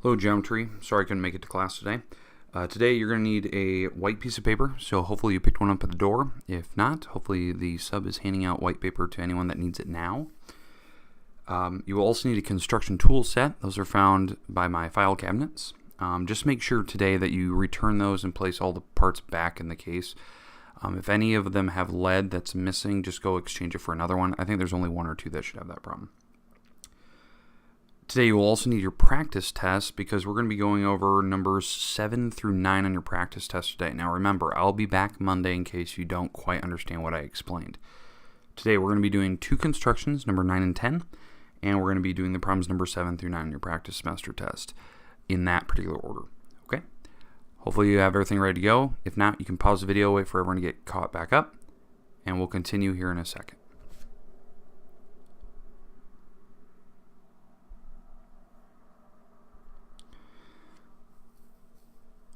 Hello Geometry, sorry I couldn't make it to class today. Today you're going to need a white piece of paper, so hopefully you picked one up at the door. If not, hopefully the sub is handing out white paper to anyone that needs it now. You will also need a construction tool set. Those are found by my file cabinets. Just make sure today that you return those and place all the parts back in the case. If any of them have lead that's missing, just go exchange it for another one. I think there's only one or two that should have that problem. Today you will also need your practice test because we're going to be going over numbers 7 through 9 on your practice test today. Now remember, I'll be back Monday in case you don't quite understand what I explained. Today we're going to be doing two constructions, number 9 and 10, and we're going to be doing the problems number 7 through 9 on your practice semester test in that particular order. Okay? Hopefully you have everything ready to go. If not, you can pause the video, wait for everyone to get caught back up, and we'll continue here in a second.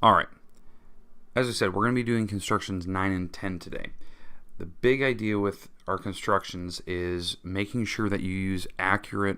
Alright, as I said, we're going to be doing constructions 9 and 10 today. The big idea with our constructions is making sure that you use accurate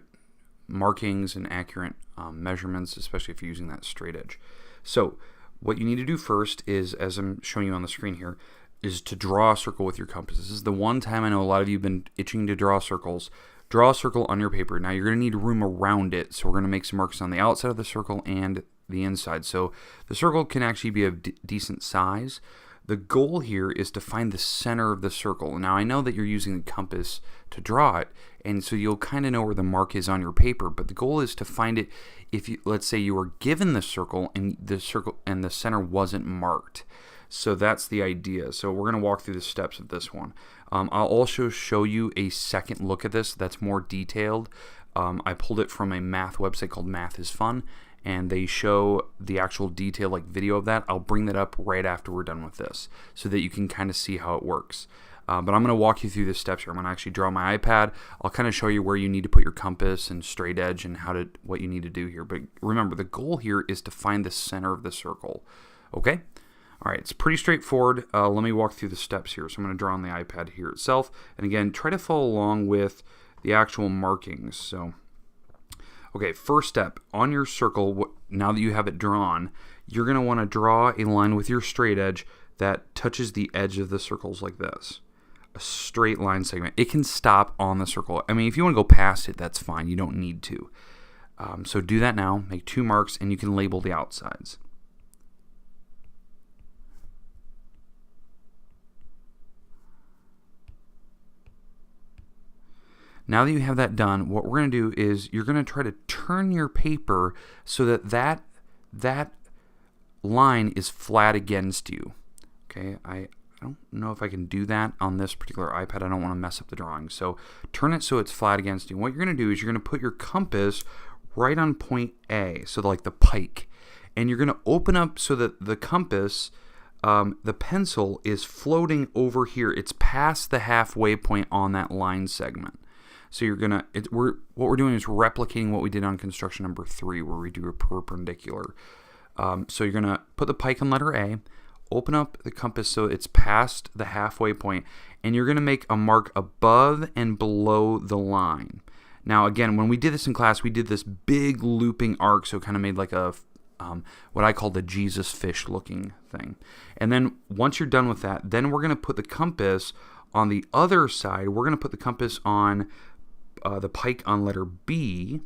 markings and accurate measurements, especially if you're using that straight edge. So, what you need to do first is, as I'm showing you on the screen here, is to draw a circle with your compass. This is the one time I know a lot of you have been itching to draw circles. Draw a circle on your paper. Now you're going to need room around it, so we're going to make some marks on the outside of the circle and the inside. So the circle can actually be of decent size. The goal here is to find the center of the circle. Now I know that you're using the compass to draw it, and so you'll kind of know where the mark is on your paper, but the goal is to find it if you, let's say you were given the circle and the center wasn't marked. So that's the idea. So we're going to walk through the steps of this one. I'll also show you a second look at this that's more detailed. I pulled it from a math website called Math is Fun, and they show the actual detail, like video of that. I'll bring that up right after we're done with this so that you can kind of see how it works. But I'm going to walk you through the steps here. I'm going to actually draw my iPad. I'll kind of show you where you need to put your compass and straight edge and what you need to do here. But remember, the goal here is to find the center of the circle. Okay? All right, it's pretty straightforward. Let me walk through the steps here. So I'm going to draw on the iPad here itself. And again, try to follow along with the actual markings. So, okay, first step, on your circle, now that you have it drawn, you're going to want to draw a line with your straight edge that touches the edge of the circles like this. A straight line segment. It can stop on the circle. I mean, if you want to go past it, that's fine. You don't need to. So do that now. Make 2 marks, and you can label the outsides. Now that you have that done, what we're going to do is you're going to try to turn your paper so that that line is flat against you. Okay, I don't know if I can do that on this particular iPad. I don't want to mess up the drawing. So turn it so it's flat against you. What you're going to do is you're going to put your compass right on point A, so like the pike. And you're going to open up so that the compass, the pencil is floating over here. It's past the halfway point on that line segment. So you're gonna, what we're doing is replicating what we did on construction number 3, where we do a perpendicular. So you're gonna put the pike on letter A, open up the compass so it's past the halfway point, and you're gonna make a mark above and below the line. Now again, when we did this in class, we did this big looping arc, so it kind of made like a what I call the Jesus fish looking thing. And then once you're done with that, then we're gonna put the compass on the other side. We're gonna put the compass on the pike on letter B,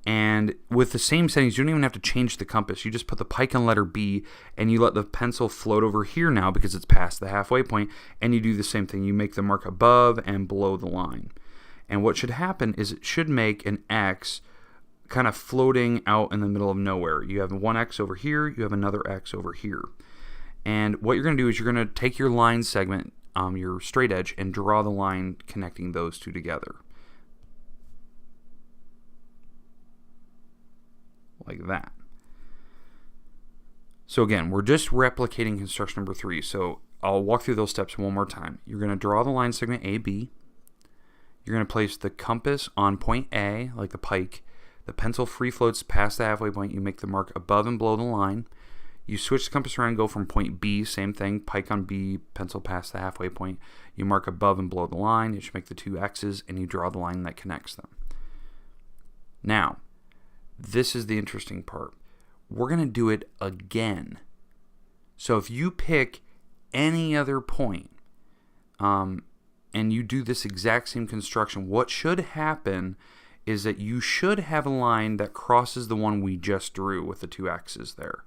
and with the same settings, you don't even have to change the compass. You just put the pike on letter B, and you let the pencil float over here now because it's past the halfway point, and you do the same thing. You make the mark above and below the line. And what should happen is it should make an X kind of floating out in the middle of nowhere. You have one X over here, you have another X over here. And what you're going to do is you're going to take your line segment, your straight edge, and draw the line connecting those two together. Like that. So again, we're just replicating construction number 3. So I'll walk through those steps one more time. You're going to draw the line segment AB. You're going to place the compass on point A, like the pike. The pencil free floats past the halfway point. You make the mark above and below the line. You switch the compass around, go from point B, same thing, pike on B, pencil past the halfway point. You mark above and below the line. You should make the 2 X's, and you draw the line that connects them. Now, this is the interesting part. We're going to do it again. So if you pick any other point, and you do this exact same construction, what should happen is that you should have a line that crosses the one we just drew with the two X's there.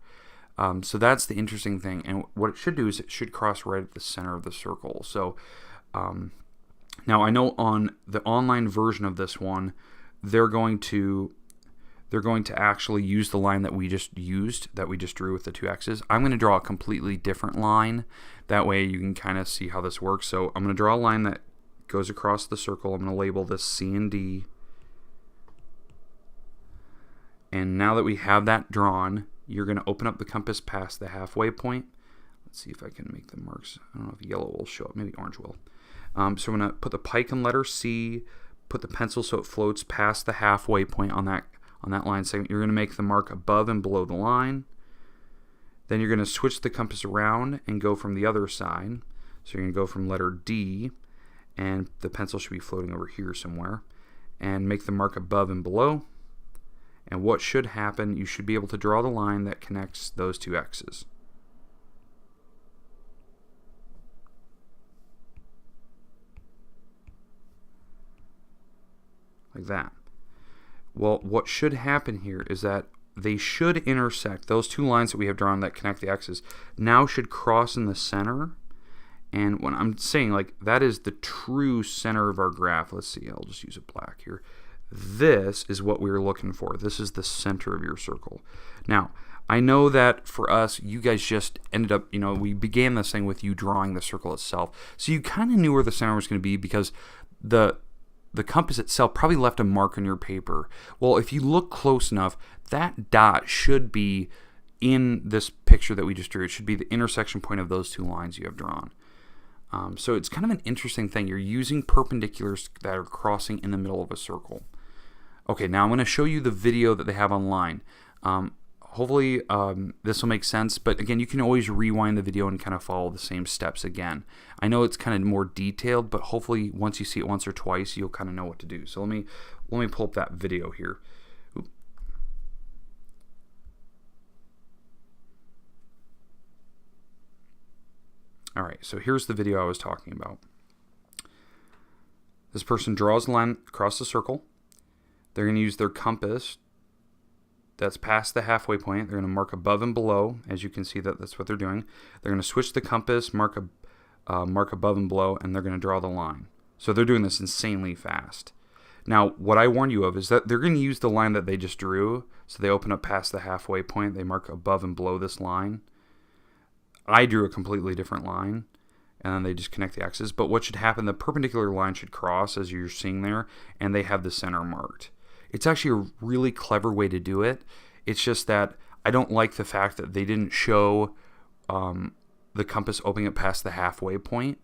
So that's the interesting thing. And what it should do is it should cross right at the center of the circle. So now I know on the online version of this one, they're going to actually use the line that we just drew with the two X's. I'm going to draw a completely different line. That way you can kind of see how this works. So I'm going to draw a line that goes across the circle. I'm going to label this C and D. And now that we have that drawn, you're going to open up the compass past the halfway point. Let's see if I can make the marks. I don't know if yellow will show up. Maybe orange will. So I'm going to put the pike in letter C, put the pencil so it floats past the halfway point on that line segment. You're going to make the mark above and below the line. Then you're going to switch the compass around and go from the other side. So you're going to go from letter D, and the pencil should be floating over here somewhere, and make the mark above and below. And what should happen, you should be able to draw the line that connects those two X's. Like that. Well, what should happen here is that they should intersect. Those two lines that we have drawn that connect the X's now should cross in the center. And when I'm saying, like, that is the true center of our graph. Let's see, I'll just use a black here. This is what we were looking for. This is the center of your circle. Now, I know that for us, you guys just ended up, we began this thing with you drawing the circle itself. So you kind of knew where the center was going to be because the compass itself probably left a mark on your paper. Well, if you look close enough, that dot should be in this picture that we just drew. It should be the intersection point of those two lines you have drawn. So it's kind of an interesting thing. You're using perpendiculars that are crossing in the middle of a circle. Okay, now I'm going to show you the video that they have online. Hopefully this will make sense, but again, you can always rewind the video and kind of follow the same steps again. I know it's kind of more detailed, but hopefully once you see it once or twice, you'll kind of know what to do. So let me pull up that video here. Oop. All right, so here's the video I was talking about. This person draws a line across the circle. They're going to use their compass that's past the halfway point. They're going to mark above and below. As you can see, that's what they're doing. They're going to switch the compass, mark above and below, and they're going to draw the line. So they're doing this insanely fast. Now, what I warn you of is that they're going to use the line that they just drew. So they open up past the halfway point. They mark above and below this line. I drew a completely different line, and then they just connect the X's. But what should happen, the perpendicular line should cross, as you're seeing there, and they have the center marked. It's actually a really clever way to do it. It's just that I don't like the fact that they didn't show the compass opening up past the halfway point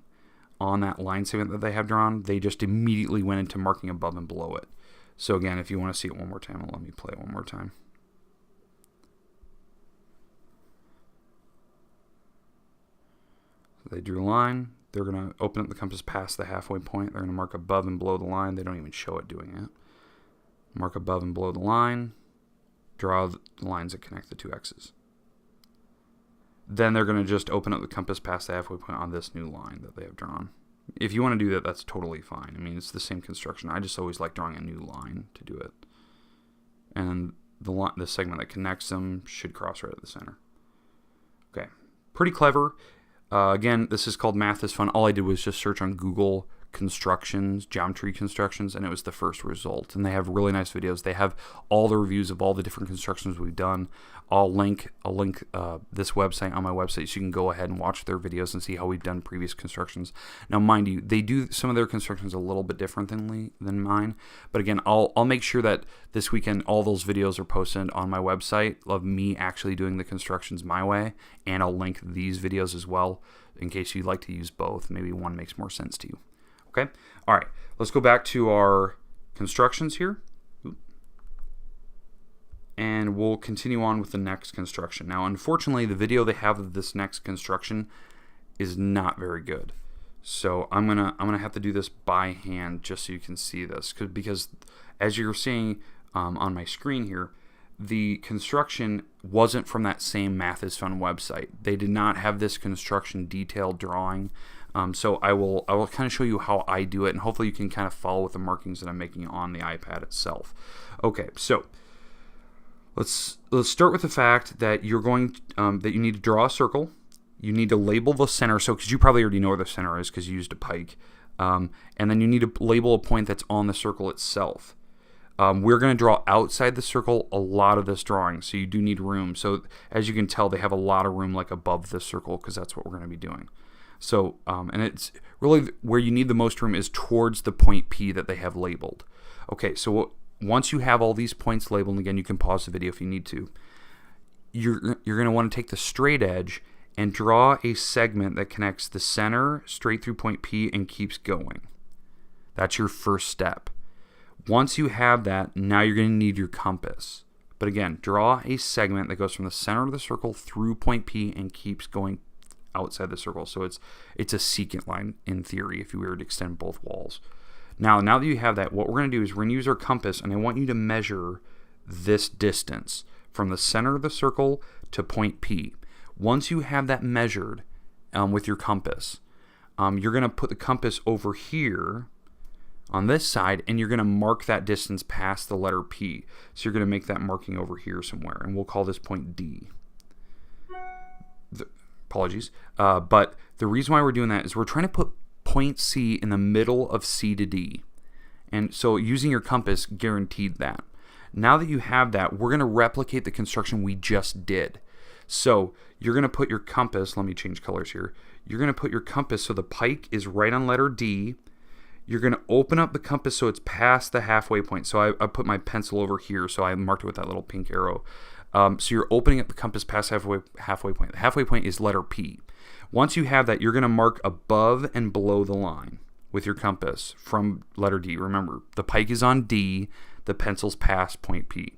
on that line segment that they have drawn. They just immediately went into marking above and below it. So again, if you want to see it one more time, let me play it one more time. So they drew a line. They're going to open up the compass past the halfway point. They're going to mark above and below the line. They don't even show it doing it. Mark above and below the line, draw the lines that connect the two X's. Then they're going to just open up the compass past the halfway point on this new line that they have drawn. If you want to do that, that's totally fine. I mean, it's the same construction. I just always like drawing a new line to do it. And the segment that connects them should cross right at the center. Okay, pretty clever. Again, this is called Math is Fun. All I did was just search on Google constructions, geometry constructions, and it was the first result. And they have really nice videos. They have all the reviews of all the different constructions we've done. I'll link this website on my website so you can go ahead and watch their videos and see how we've done previous constructions. Now, mind you, they do some of their constructions a little bit differently than mine. But again, I'll make sure that this weekend all those videos are posted on my website of me actually doing the constructions my way, and I'll link these videos as well in case you'd like to use both. Maybe one makes more sense to you. Okay? All right, let's go back to our constructions here. And we'll continue on with the next construction. Now, unfortunately, the video they have of this next construction is not very good. So I'm gonna have to do this by hand just so you can see this. Because as you're seeing on my screen here, the construction wasn't from that same Math is Fun website. They did not have this construction detailed drawing. So I will kind of show you how I do it, and hopefully you can kind of follow with the markings that I'm making on the iPad itself. Okay, so let's start with the fact that you're going that you need to draw a circle. You need to label the center, so because you probably already know where the center is because you used a pike, and then you need to label a point that's on the circle itself. We're going to draw outside the circle a lot of this drawing, so you do need room. So as you can tell, they have a lot of room like above the circle because that's what we're going to be doing. So, and it's really where you need the most room is towards the point P that they have labeled. Okay, so once you have all these points labeled, and again, you can pause the video if you need to, you're going to want to take the straight edge and draw a segment that connects the center straight through point P and keeps going. That's your first step. Once you have that, now you're going to need your compass. But again, draw a segment that goes from the center of the circle through point P and keeps going outside the circle. So it's a secant line in theory if you were to extend both walls. Now that you have that, what we're going to do is we're going to use our compass, and I want you to measure this distance from the center of the circle to point P. Once you have that measured with your compass, you're going to put the compass over here on this side, and you're going to mark that distance past the letter P. So you're going to make that marking over here somewhere, and we'll call this point D. Apologies. But the reason why we're doing that is we're trying to put point C in the middle of C to D. And so using your compass guaranteed that. Now that you have that, we're going to replicate the construction we just did. So you're going to put your compass, let me change colors here. You're going to put your compass so the pike is right on letter D. You're going to open up the compass so it's past the halfway point. So I put my pencil over here, so I marked it with that little pink arrow. So you're opening up the compass past halfway point. The halfway point is letter P. Once you have that, you're going to mark above and below the line with your compass from letter D. Remember, the pike is on D, the pencil's past point P.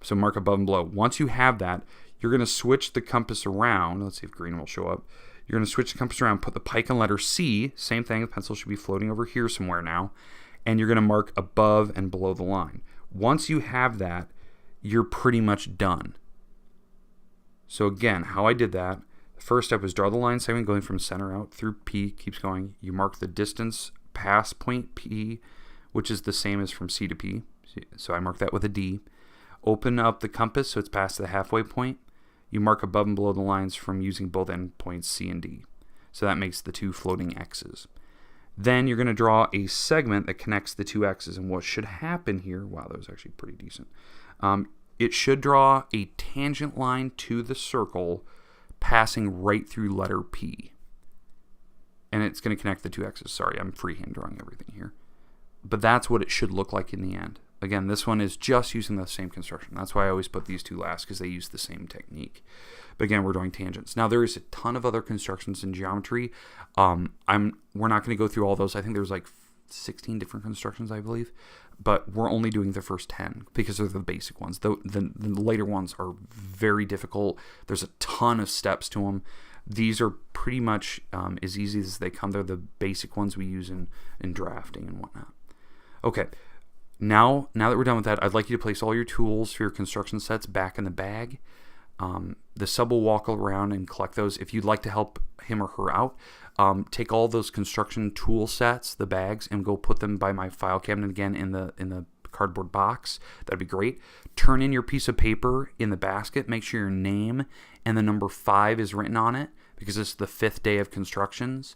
So mark above and below. Once you have that, you're going to switch the compass around. Let's see if green will show up. You're going to switch the compass around, put the pike on letter C. Same thing, the pencil should be floating over here somewhere now. And you're going to mark above and below the line. Once you have that, you're pretty much done. So again, how I did that, the first step was draw the line segment going from center out through P, keeps going. You mark the distance past point P, which is the same as from C to P. So I mark that with a D. Open up the compass so it's past the halfway point. You mark above and below the lines from using both endpoints C and D. So that makes the two floating X's. Then you're going to draw a segment that connects the two X's. And what should happen here, wow, that was actually pretty decent. It should draw a tangent line to the circle passing right through letter P. And it's going to connect the two X's. Sorry, I'm freehand drawing everything here. But that's what it should look like in the end. Again, this one is just using the same construction. That's why I always put these two last, because they use the same technique. But again, we're drawing tangents. Now, there is a ton of other constructions in geometry. We're not going to go through all those. I think there's like 16 different constructions, I believe. But we're only doing the first 10 because they're the basic ones. The later ones are very difficult. There's a ton of steps to them. These are pretty much as easy as they come. They're the basic ones we use in drafting and whatnot. Okay. Now that we're done with that, I'd like you to place all your tools for your construction sets back in the bag. The sub will walk around and collect those. If you'd like to help him or her out, take all those construction tool sets, the bags, and go put them by my file cabinet again in the cardboard box. That'd be great. Turn in your piece of paper in the basket. Make sure your name and the number 5 is written on it because it's the 5th day of constructions,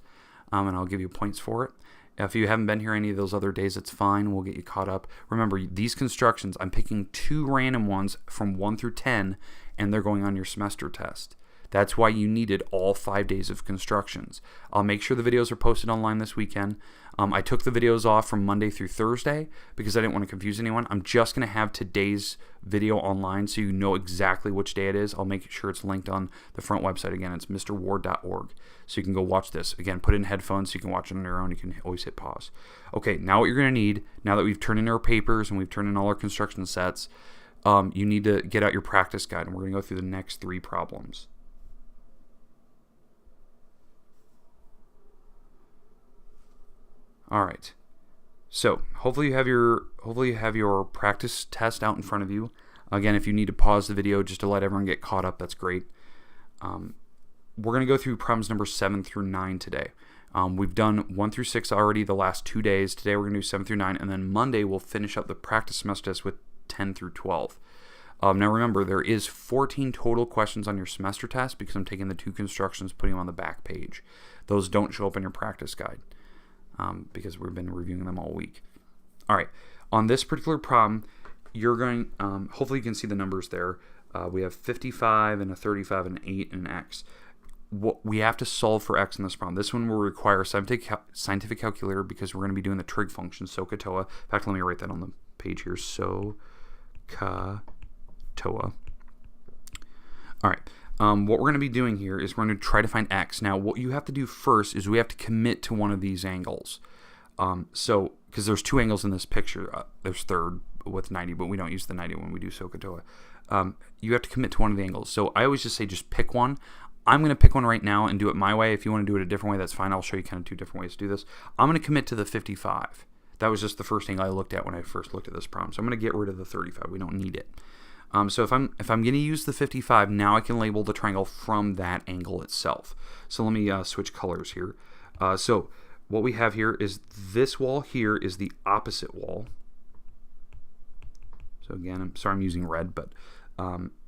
and I'll give you points for it. If you haven't been here any of those other days, it's fine. We'll get you caught up. Remember, these constructions, I'm picking 2 random ones from 1 through 10, and they're going on your semester test. That's why you needed all 5 days of constructions. I'll make sure the videos are posted online this weekend. I took the videos off from Monday through Thursday because I didn't want to confuse anyone. I'm just going to have today's video online so you know exactly which day it is. I'll make sure it's linked on the front website. Again, it's mrward.org. So you can go watch this. Again, put it in headphones so you can watch it on your own. You can always hit pause. Okay, now what you're going to need, now that we've turned in our papers and we've turned in all our construction sets, you need to get out your practice guide, and we're going to go through the next 3 problems. All right. So hopefully you have your practice test out in front of you. Again, if you need to pause the video just to let everyone get caught up, that's great. We're going to go through problems number 7 through 9 today. We've done 1 through 6 already the last 2 days. Today we're going to do 7 through 9, and then Monday we'll finish up the practice semester test with 10 through 12. Now remember, there is 14 total questions on your semester test because I'm taking the 2 constructions, putting them on the back page. Those don't show up in your practice guide because we've been reviewing them all week. All right, on this particular problem, you're going, hopefully you can see the numbers there. We have 55 and a 35 and an 8 and an x. What we have to solve for x in this problem. This one will require a scientific calculator because we're going to be doing the trig function, SOHCAHTOA. In fact, let me write that on the page here, SOHCAHTOA. All right, what we're going to be doing here is we're going to try to find x. Now, what you have to do first is we have to commit to one of these angles. So, because there's 2 angles in this picture, there's third with 90, but we don't use the 90 when we do SOHCAHTOA. You have to commit to one of the angles. So I always just say just pick one. I'm going to pick one right now and do it my way. If you want to do it a different way, that's fine. I'll show you kind of 2 different ways to do this. I'm going to commit to the 55. That was just the first thing I looked at when I first looked at this problem. So I'm going to get rid of the 35. We don't need it. So if I'm going to use the 55, now I can label the triangle from that angle itself. So let me switch colors here. So what we have here is this wall here is the opposite wall. So again, I'm sorry I'm using red, but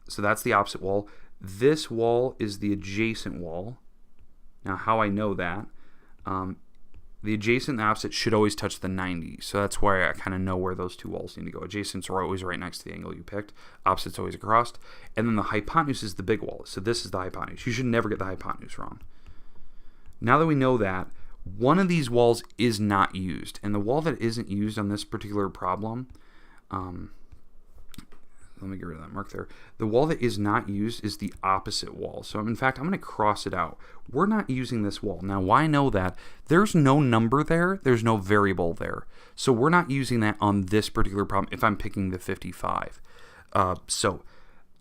so that's the opposite wall. This wall is the adjacent wall. Now how I know that, the adjacent and the opposite should always touch the 90. So that's why I kind of know where those 2 walls need to go. Adjacents are always right next to the angle you picked. Opposite's always across. And then the hypotenuse is the big wall. So this is the hypotenuse. You should never get the hypotenuse wrong. Now that we know that, one of these walls is not used. And the wall that isn't used on this particular problem, let me get rid of that mark there. The wall that is not used is the opposite wall. So in fact, I'm going to cross it out. We're not using this wall. Now, why I know that? There's no number there. There's no variable there. So we're not using that on this particular problem if I'm picking the 55. So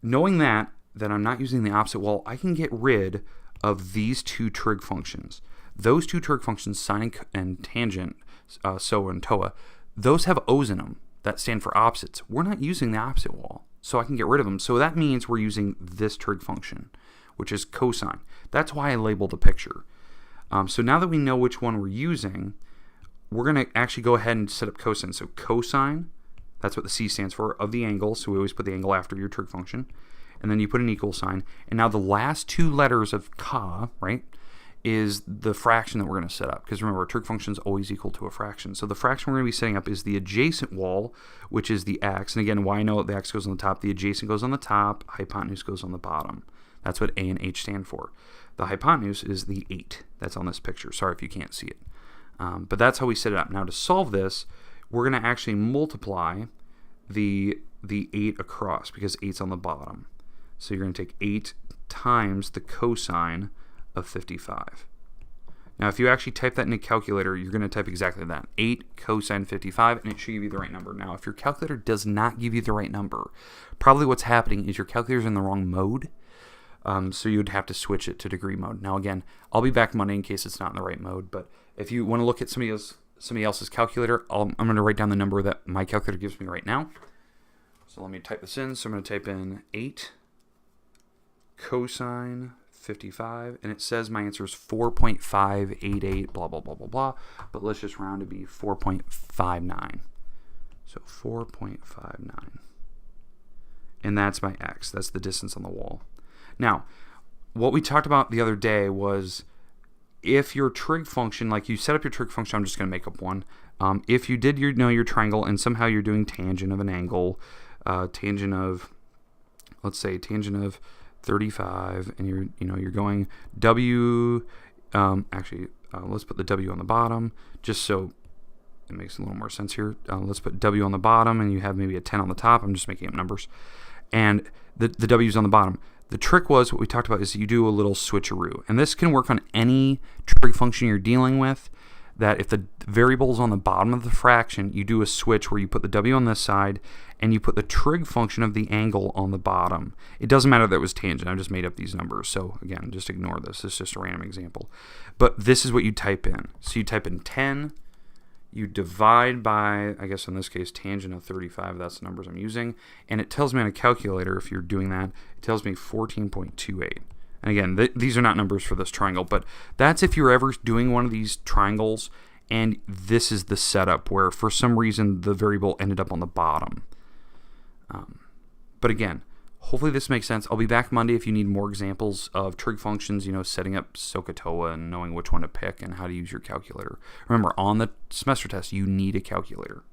knowing that I'm not using the opposite wall, I can get rid of these 2 trig functions. Those 2 trig functions, sine and tangent, SOH and TOA, those have O's in them that stand for opposites. We're not using the opposite wall, so I can get rid of them. So that means we're using this trig function, which is cosine. That's why I labeled the picture. So now that we know which one we're using, we're going to actually go ahead and set up cosine. So cosine, that's what the C stands for, of the angle. So we always put the angle after your trig function. And then you put an equal sign. And now the last 2 letters of ka, right, is the fraction that we're going to set up. Because remember, a trig function is always equal to a fraction. So the fraction we're going to be setting up is the adjacent wall, which is the x. And again, why I know the x goes on the top? The adjacent goes on the top, hypotenuse goes on the bottom. That's what A and H stand for. The hypotenuse is the 8 that's on this picture. Sorry if you can't see it. But that's how we set it up. Now to solve this, we're going to actually multiply the 8 across because 8's on the bottom. So you're going to take 8 times the cosine of 55. Now if you actually type that in a calculator, you're going to type exactly that, 8 cosine 55, and it should give you the right number. Now if your calculator does not give you the right number, probably what's happening is your calculator's in the wrong mode, so you'd have to switch it to degree mode. Now again, I'll be back Monday in case it's not in the right mode, but if you want to look at somebody else's calculator, I'm going to write down the number that my calculator gives me right now. So let me type this in. So I'm going to type in 8 cosine 55, and it says my answer is 4.588, blah, blah, blah, blah, blah, but let's just round to be 4.59. So 4.59. And that's my x. That's the distance on the wall. Now, what we talked about the other day was if your trig function, like you set up your trig function, I'm just going to make up one. If you did your triangle and somehow you're doing tangent of an angle, tangent of, let's say tangent of 35, and you're going W. Let's put the W on the bottom just so it makes a little more sense here. Let's put W on the bottom, and you have maybe a 10 on the top. I'm just making up numbers, and the W's on the bottom. The trick was what we talked about is you do a little switcheroo, and this can work on any trig function you're dealing with. That if the variable is on the bottom of the fraction, you do a switch where you put the W on this side and you put the trig function of the angle on the bottom. It doesn't matter that it was tangent. I just made up these numbers. So again, just ignore this. It's just a random example. But this is what you type in. So you type in 10, you divide by, I guess in this case, tangent of 35, that's the numbers I'm using, and it tells me on a calculator, if you're doing that, it tells me 14.28. And again, these are not numbers for this triangle, but that's if you're ever doing one of these triangles, and this is the setup where, for some reason, the variable ended up on the bottom. But again, hopefully this makes sense. I'll be back Monday if you need more examples of trig functions, setting up SOHCAHTOA and knowing which one to pick and how to use your calculator. Remember, on the semester test, you need a calculator.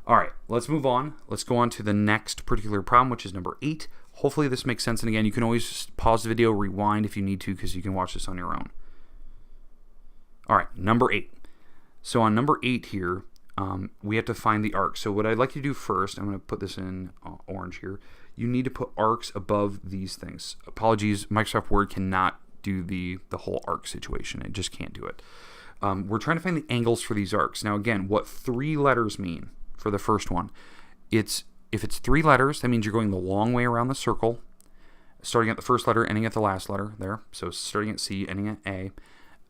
All right, let's move on. Let's go on to the next particular problem, which is number 8. Hopefully this makes sense. And again, you can always pause the video, rewind if you need to, because you can watch this on your own. All right, number 8. So on number 8 here, we have to find the arc. So what I'd like you to do first, I'm going to put this in orange here. You need to put arcs above these things. Apologies, Microsoft Word cannot do the whole arc situation. It just can't do it. We're trying to find the angles for these arcs. Now again, what 3 letters mean for the first one, if it's 3 letters, that means you're going the long way around the circle, starting at the first letter, ending at the last letter there. So starting at C, ending at A.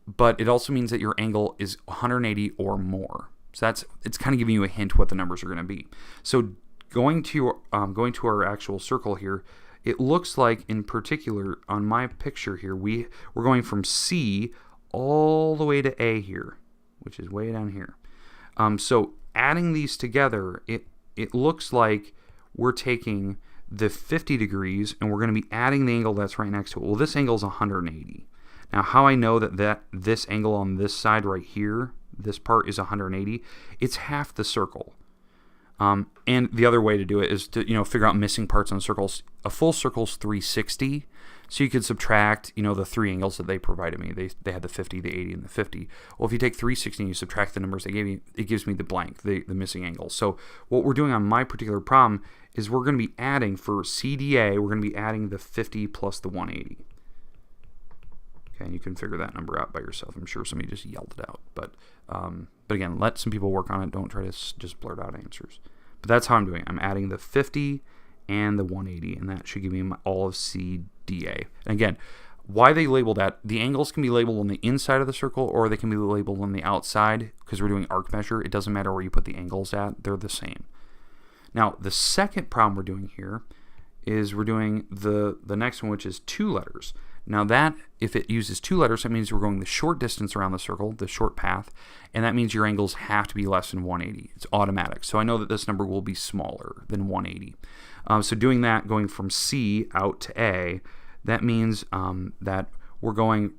But it also means that your angle is 180 or more. So it's kind of giving you a hint what the numbers are going to be. So going to our actual circle here, it looks like in particular on my picture here, we're going from C all the way to A here, which is way down here. So adding these together, it looks like we're taking the 50 degrees and we're going to be adding the angle that's right next to it. Well, this angle is 180. Now, how I know that this angle on this side right here, this part is 180, it's half the circle. And the other way to do it is to figure out missing parts on circles. A full circle is 360, so you could subtract the 3 angles that they provided me. They had the 50, the 80, and the 50. Well, if you take 360 and you subtract the numbers they gave you, it gives me the blank, the missing angles. So what we're doing on my particular problem is we're going to be adding for CDA, we're going to be adding the 50 plus the 180. Okay, and you can figure that number out by yourself. I'm sure somebody just yelled it out. But again, let some people work on it. Don't try to just blurt out answers. But that's how I'm doing it. I'm adding the 50 and the 180, and that should give me all of CDA. And again, why they label that, the angles can be labeled on the inside of the circle or they can be labeled on the outside because we're doing arc measure. It doesn't matter where you put the angles at. They're the same. Now, the second problem we're doing here is we're doing the next one, which is 2 letters. Now that, if it uses 2 letters, that means we're going the short distance around the circle, the short path, and that means your angles have to be less than 180. It's automatic. So I know that this number will be smaller than 180. So doing that, going from C out to A, that means that we're going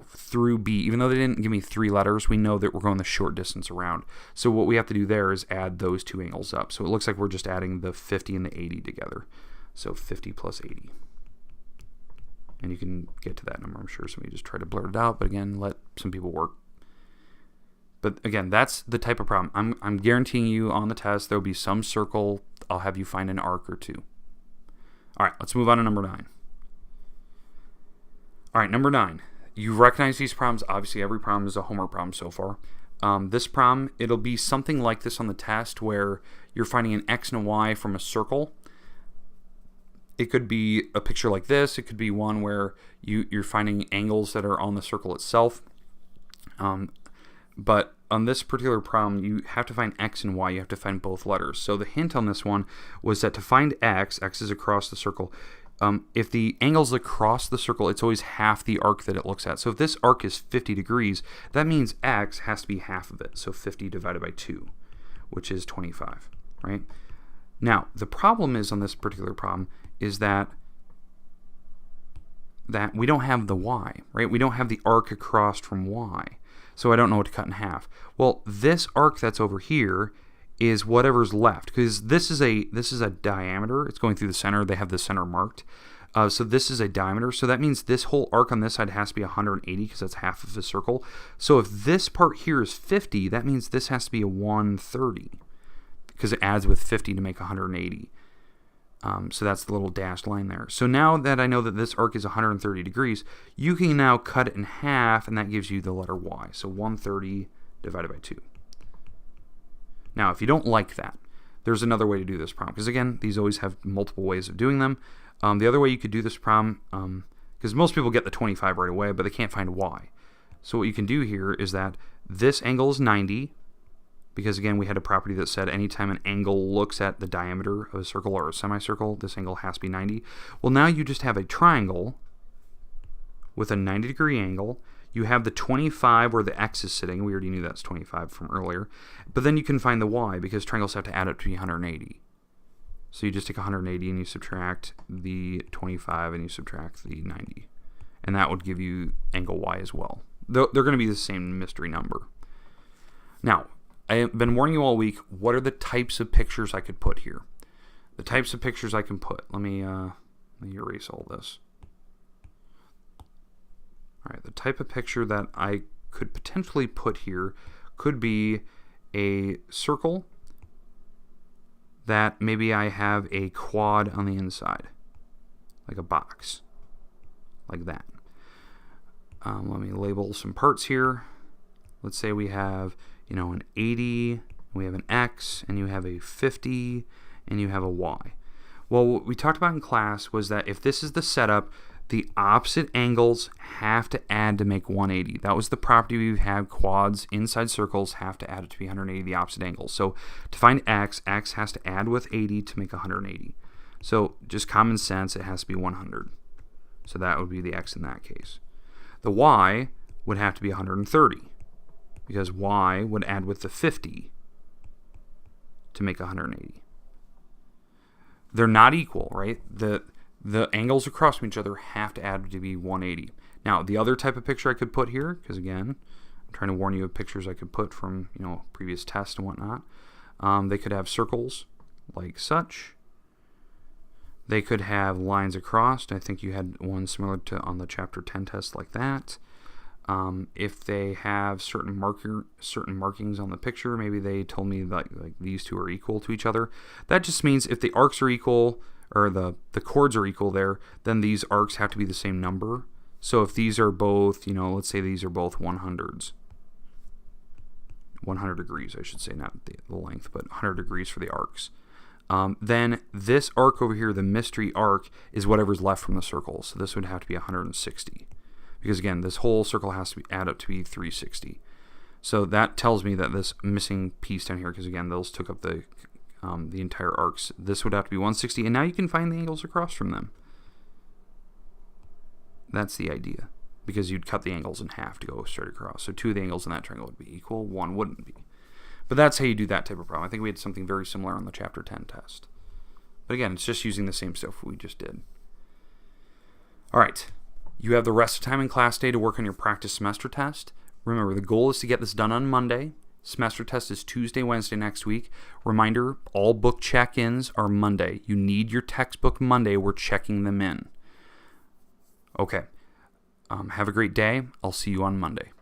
through B. Even though they didn't give me 3 letters, we know that we're going the short distance around. So what we have to do there is add those 2 angles up. So it looks like we're just adding the 50 and the 80 together. So 50 plus 80. And you can get to that number. I'm sure somebody just tried to blurt it out, but again, let some people work. But again, that's the type of problem. I'm guaranteeing you on the test there'll be some circle. I'll have you find an arc or 2. All right, let's move on to number 9. All right, number 9. You recognize these problems. Obviously, every problem is a homework problem so far. This problem, it'll be something like this on the test where you're finding an x and a y from a circle. It could be a picture like this. It could be one where you're finding angles that are on the circle itself. But on this particular problem, you have to find x and y. You have to find both letters. So the hint on this one was that to find x is across the circle. If the angle's across the circle, it's always half the arc that it looks at. So if this arc is 50 degrees, that means x has to be half of it. So 50 divided by 2, which is 25, right? Now, the problem is on this particular problem is that we don't have the y, right? We don't have the arc across from y. So I don't know what to cut in half. Well, this arc that's over here is whatever's left, because this is a diameter. It's going through the center. They have the center marked. So this is a diameter. So that means this whole arc on this side has to be 180 because that's half of the circle. So if this part here is 50, that means this has to be a 130 because it adds with 50 to make 180. So that's the little dashed line there. So now that I know that this arc is 130 degrees, you can now cut it in half, and that gives you the letter y. So 130 divided by 2. Now, if you don't like that, there's another way to do this problem. Because again, these always have multiple ways of doing them. The other way you could do this problem, because most people get the 25 right away, but they can't find y. So what you can do here is that this angle is 90, because again, we had a property that said anytime an angle looks at the diameter of a circle or a semicircle, this angle has to be 90. Well, now you just have a triangle with a 90-degree angle. You have the 25 where the x is sitting. We already knew that's 25 from earlier. But then you can find the y, because triangles have to add up to be 180. So you just take 180 and you subtract the 25 and you subtract the 90. And that would give you angle y as well. They're going to be the same mystery number. Now, I have been warning you all week, what are the types of pictures I could put here? The types of pictures I can put. Let me erase all this. All right, the type of picture that I could potentially put here could be a circle that maybe I have a quad on the inside, like a box, like that. Let me label some parts here. Let's say we have, an 80, we have an X, and you have a 50, and you have a Y. Well, what we talked about in class was that if this is the setup, the opposite angles have to add to make 180. That was the property we've had. Quads inside circles have to add it to be 180, the opposite angles. So to find X has to add with 80 to make 180. So just common sense, it has to be 100. So that would be the X in that case. The Y would have to be 130, because Y would add with the 50 to make 180. They're not equal, right? The angles across from each other have to add to be 180. Now, the other type of picture I could put here, because again, I'm trying to warn you of pictures I could put from previous tests and whatnot. They could have circles like such. They could have lines across. I think you had one similar to on the Chapter 10 test like that. If they have certain markings on the picture, maybe they told me like these two are equal to each other. That just means if the arcs are equal, or the chords are equal there, then these arcs have to be the same number. So if these are both, let's say these are both 100s. 100 degrees, I should say, not the length, but 100 degrees for the arcs. Then this arc over here, the mystery arc, is whatever's left from the circle. So this would have to be 160. Because again, this whole circle has to add up to be 360. So that tells me that this missing piece down here, because again, those took up the entire arcs, this would have to be 160, and now you can find the angles across from them. That's the idea, because you'd cut the angles in half to go straight across. So two of the angles in that triangle would be equal, one wouldn't be. But that's how you do that type of problem. I think we had something very similar on the Chapter 10 test. But again, it's just using the same stuff we just did. All right, you have the rest of time in class day to work on your practice semester test. Remember, the goal is to get this done on Monday. Semester test is Tuesday, Wednesday next week. Reminder, all book check-ins are Monday. You need your textbook Monday. We're checking them in. Okay. Have a great day. I'll see you on Monday.